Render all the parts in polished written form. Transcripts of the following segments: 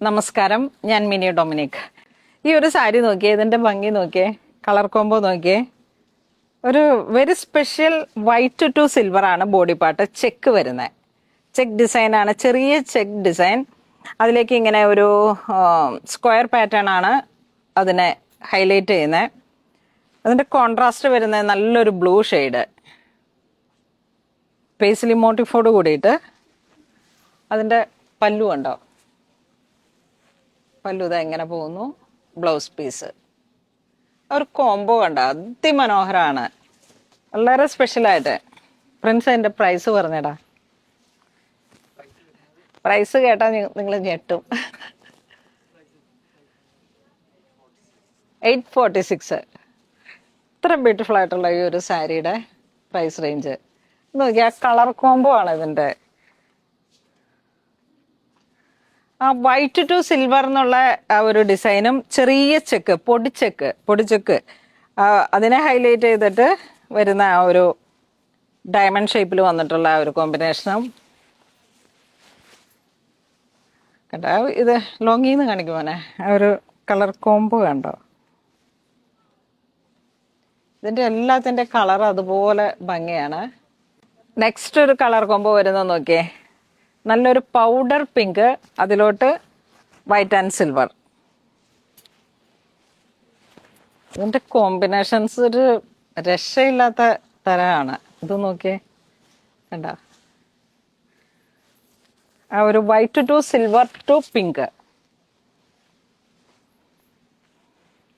നമസ്കാരം, ഞാൻ mini Dominic. ഈ ഒരു സാരി നോക്കിയേ, ഇതിൻ്റെ ഭംഗി നോക്കിയേ, കളർ കോംബോ നോക്കിയേ. ഒരു very special white to silver ആണ് ബോഡി പാർട്ട്. ചെക്ക് വരുന്നത് ചെക്ക് ഡിസൈനാണ്, ചെറിയ ചെക്ക് ഡിസൈൻ. അതിലേക്ക് ഇങ്ങനെ ഒരു സ്ക്വയർ പാറ്റേൺ ആണ് അതിനെ ഹൈലൈറ്റ് ചെയ്യുന്നത്. അതിൻ്റെ കോൺട്രാസ്റ്റ് വരുന്നത് നല്ലൊരു ബ്ലൂ ഷെയ്ഡ് പേസ്ലി മോട്ടിഫോട് കൂടിയിട്ട്. അതിൻ്റെ പല്ലു ഉണ്ടോ, പല്ലു ഇതാ എങ്ങനെ പോകുന്നു. ബ്ലൗസ് പീസ് ഒരു കോംബോ കണ്ട അതിമനോഹരമാണ്, വളരെ സ്പെഷ്യലായിട്ട്. പ്രിൻസ് അതിൻ്റെ പ്രൈസ് പറഞ്ഞടാ. പ്രൈസ് കേട്ടാൽ നിങ്ങൾ ഞെട്ടും. 846. ഇത്ര ബ്യൂട്ടിഫുൾ ആയിട്ടുള്ള ഈ ഒരു സാരിയുടെ പ്രൈസ് റേഞ്ച് നോക്കിയാൽ കളർ കോംബോ ആണ് ഇതിൻ്റെ. ആ വൈറ്റ് ടു സിൽവർ എന്നുള്ള ആ ഒരു ഡിസൈനും ചെറിയ ചെക്ക്, പൊടിച്ചെക്ക് അതിനെ ഹൈലൈറ്റ് ചെയ്തിട്ട് വരുന്ന ആ ഒരു ഡയമണ്ട് ഷേപ്പിൽ വന്നിട്ടുള്ള ആ ഒരു കോമ്പിനേഷനും കണ്ടോ. ഇത് ലോങ്ങിന്ന് കാണിക്കുമോനെ, ആ ഒരു കളർ കോംബോ കണ്ടോ. ഇതിൻ്റെ എല്ലാത്തിൻ്റെ കളർ അതുപോലെ ഭംഗിയാണ്. നെക്സ്റ്റ് ഒരു കളർ കോംബോ വരുന്നത് നോക്കിയേ, നല്ലൊരു പൗഡർ പിങ്ക്, അതിലോട്ട് വൈറ്റ് ആൻഡ് സിൽവർ. ഇതിൻ്റെ കോമ്പിനേഷൻസ് ഒരു രക്ഷയില്ലാത്ത തരമാണ്. ഇത് നോക്കിയേ കണ്ട, ആ ഒരു white to silver to pink.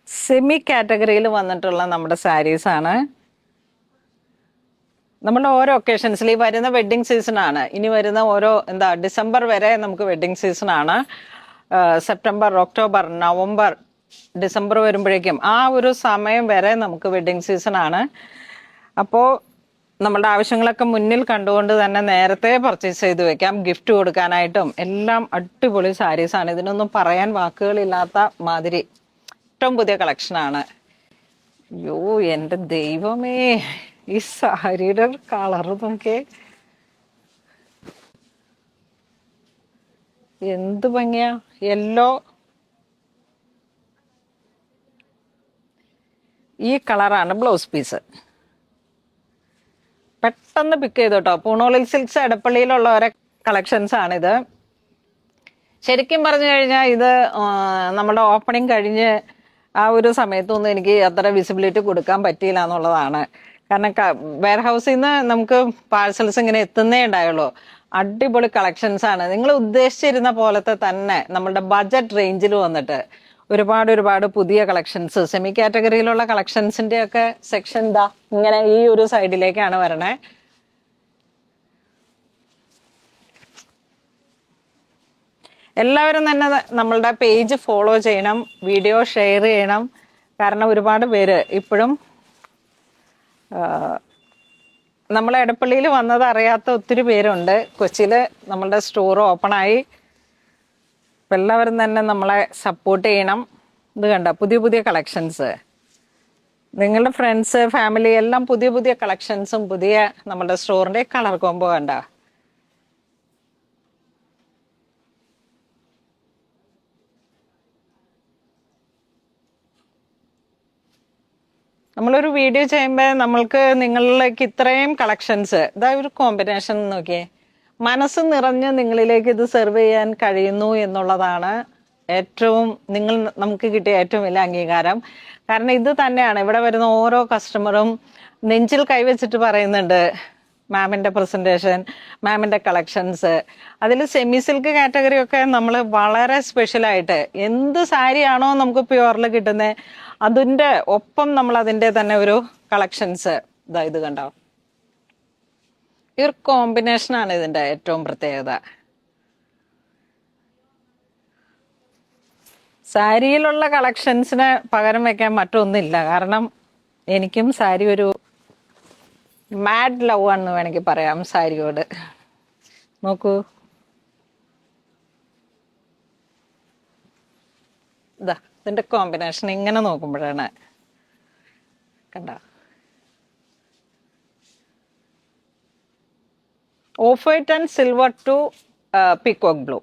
Semi കാറ്റഗറിയിൽ വന്നിട്ടുള്ള നമ്മുടെ സാരീസാണ്. നമ്മുടെ ഓരോ ഒക്കേഷൻസിൽ ഈ വരുന്ന വെഡ്ഡിങ് സീസണാണ്. ഇനി വരുന്ന ഓരോ ഡിസംബർ വരെ നമുക്ക് വെഡ്ഡിങ് സീസണാണ്. സെപ്റ്റംബർ, ഒക്ടോബർ, നവംബർ, ഡിസംബർ വരുമ്പോഴേക്കും ആ ഒരു സമയം വരെ നമുക്ക് വെഡ്ഡിങ് സീസണാണ്. അപ്പോൾ നമ്മുടെ ആവശ്യങ്ങളൊക്കെ മുന്നിൽ കണ്ടുകൊണ്ട് തന്നെ നേരത്തെ പർച്ചേസ് ചെയ്ത് വെക്കാം. ഗിഫ്റ്റ് കൊടുക്കാനായിട്ടും എല്ലാം അടിപൊളി സാരീസാണ്. ഇതിനൊന്നും പറയാൻ വാക്കുകളില്ലാത്ത മാതിരി ഏറ്റവും പുതിയ കളക്ഷനാണ്. അയ്യോ എൻ്റെ ദൈവമേ, ഈ സാരിയുടെ കളർ നോക്കേ, എന്ത് ഭംഗിയാ. യെല്ലോ, ഈ കളറാണ് ബ്ലൗസ് പീസ്. പെട്ടെന്ന് പിക്ക് ചെയ്തു കേട്ടോ. പൂണോളിൽ സിൽക്സ് എടപ്പള്ളിയിലുള്ളവരെ കളക്ഷൻസ് ആണിത്. ശരിക്കും പറഞ്ഞു കഴിഞ്ഞാൽ ഇത് നമ്മുടെ ഓപ്പണിംഗ് കഴിഞ്ഞ് ആ ഒരു സമയത്തൊന്നും എനിക്ക് അത്ര വിസിബിലിറ്റി കൊടുക്കാൻ പറ്റിയില്ല എന്നുള്ളതാണ്. കാരണം വെയർ ഹൗസിൽ നിന്ന് നമുക്ക് പാഴ്സൽസ് ഇങ്ങനെ എത്തുന്നേ ഉണ്ടായുള്ളൂ. അടിപൊളി കളക്ഷൻസ് ആണ്. നിങ്ങൾ ഉദ്ദേശിച്ചിരുന്ന പോലത്തെ തന്നെ നമ്മളുടെ ബഡ്ജറ്റ് റേഞ്ചിൽ വന്നിട്ട് ഒരുപാട് പുതിയ കളക്ഷൻസ്, സെമി കാറ്റഗറിയിലുള്ള കളക്ഷൻസിന്റെ ഒക്കെ സെക്ഷൻ ദാ ഇങ്ങനെ ഈ ഒരു സൈഡിലേക്കാണ് വരണേ. എല്ലാവരും തന്നെ നമ്മളുടെ പേജ് ഫോളോ ചെയ്യണം, വീഡിയോ ഷെയർ ചെയ്യണം. കാരണം ഒരുപാട് പേര് ഇപ്പോഴും നമ്മൾ എടപ്പള്ളിയിൽ വന്നത് അറിയാത്ത ഒത്തിരി പേരുണ്ട്. കൊച്ചിയിൽ നമ്മളുടെ സ്റ്റോർ ഓപ്പണായി. അപ്പം എല്ലാവരും തന്നെ നമ്മളെ സപ്പോർട്ട് ചെയ്യണം. ഇത് കണ്ട പുതിയ കളക്ഷൻസ്, നിങ്ങളുടെ ഫ്രണ്ട്സ്, ഫാമിലി എല്ലാം പുതിയ കളക്ഷൻസും പുതിയ നമ്മുടെ സ്റ്റോറിൻ്റെ കളർ കോംബോ കണ്ട. നമ്മളൊരു വീഡിയോ ചെയ്യുമ്പോൾ നമ്മൾക്ക് നിങ്ങളിലേക്ക് ഇത്രയും കളക്ഷൻസ്, ഇതാ ഒരു കോമ്പിനേഷൻ നോക്കിയേ, മനസ്സ് നിറഞ്ഞ് നിങ്ങളിലേക്ക് ഇത് സെർവ് ചെയ്യാൻ കഴിയുന്നു എന്നുള്ളതാണ് ഏറ്റവും നമുക്ക് കിട്ടിയ ഏറ്റവും വലിയ അംഗീകാരം. കാരണം ഇത് തന്നെയാണ് ഇവിടെ വരുന്ന ഓരോ കസ്റ്റമറും നെഞ്ചിൽ കൈവച്ചിട്ട് പറയുന്നുണ്ട്, മാമിൻ്റെ പ്രസൻറ്റേഷൻ, മാമിൻ്റെ കളക്ഷൻസ്. അതിൽ സെമി സിൽക്ക് കാറ്റഗറി ഒക്കെ നമ്മൾ വളരെ സ്പെഷ്യലായിട്ട് എന്ത് സാരിയാണോ നമുക്ക് പ്യുവറിൽ കിട്ടുന്നത് അതിൻ്റെ ഒപ്പം നമ്മൾ അതിൻ്റെ തന്നെ ഒരു കളക്ഷൻസ് ഇത് കണ്ടോ. ഈ ഒരു കോമ്പിനേഷനാണ് ഇതിൻ്റെ ഏറ്റവും പ്രത്യേകത. സാരിയിലുള്ള കളക്ഷൻസിന് പകരം വെക്കാൻ മറ്റൊന്നില്ല. കാരണം എനിക്കും സാരി ഒരു മാഡ് ലവ് ആണെന്ന് വേണമെങ്കിൽ പറയാം സാരിയോട്. നോക്കൂ, ഇതാ ഇതിൻ്റെ കോമ്പിനേഷൻ ഇങ്ങനെ നോക്കുമ്പോഴാണ് കണ്ട. Off white and silver to peacock blue.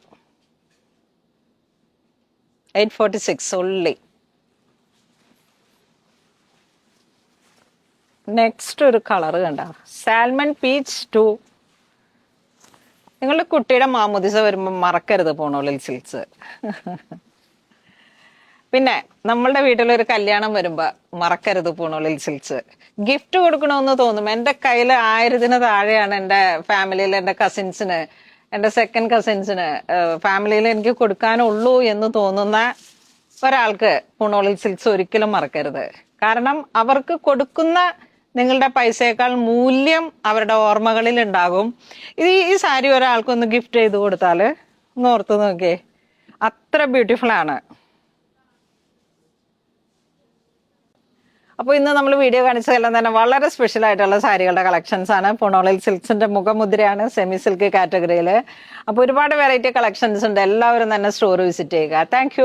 846 only. Next ഒരു കളർ കണ്ട, സാൽമൺ പീച്ച് 2. നിങ്ങളുടെ കുട്ടിയുടെ മാമുദിസ വരുമ്പോൾ മറക്കരുത് പൂണോളിൽ സിൽക്സ്. പിന്നെ നമ്മളുടെ വീട്ടിലൊരു കല്യാണം വരുമ്പോൾ മറക്കരുത് പൂണോളിൽ സിൽക്സ്. ഗിഫ്റ്റ് കൊടുക്കണമെന്ന് തോന്നും. എൻ്റെ കയ്യിൽ 1000 താഴെയാണ് എൻ്റെ ഫാമിലിയിൽ എൻ്റെ കസിൻസിന്, എൻ്റെ സെക്കൻഡ് കസിൻസിന് ഫാമിലിയിൽ എനിക്ക് കൊടുക്കാനുള്ളൂ എന്ന് തോന്നുന്ന ഒരാൾക്ക് പൂണോളിൽ സിൽക്സ് ഒരിക്കലും മറക്കരുത്. കാരണം അവർക്ക് കൊടുക്കുന്ന നിങ്ങളുടെ പൈസയേക്കാൾ മൂല്യം അവരുടെ ഓർമ്മകളിൽ ഉണ്ടാകും. ഈ സാരി ഒരാൾക്കൊന്ന് ഗിഫ്റ്റ് ചെയ്ത് കൊടുത്താൽ ഒന്ന് ഓർത്ത് നോക്കിയേ, അത്ര ബ്യൂട്ടിഫുൾ ആണ്. അപ്പോൾ ഇന്ന് നമ്മൾ വീഡിയോ കാണിച്ചതെല്ലാം തന്നെ വളരെ സ്പെഷ്യൽ ആയിട്ടുള്ള സാരികളുടെ കളക്ഷൻസ് ആണ്. പൂണോളിൽ സിൽക്സിന്റെ മുഖമുദ്രയാണ് സെമി സിൽക്ക് കാറ്റഗറിയിൽ. അപ്പോൾ ഒരുപാട് വെറൈറ്റി കളക്ഷൻസ് ഉണ്ട്. എല്ലാവരും തന്നെ സ്റ്റോർ വിസിറ്റ് ചെയ്യുക. താങ്ക്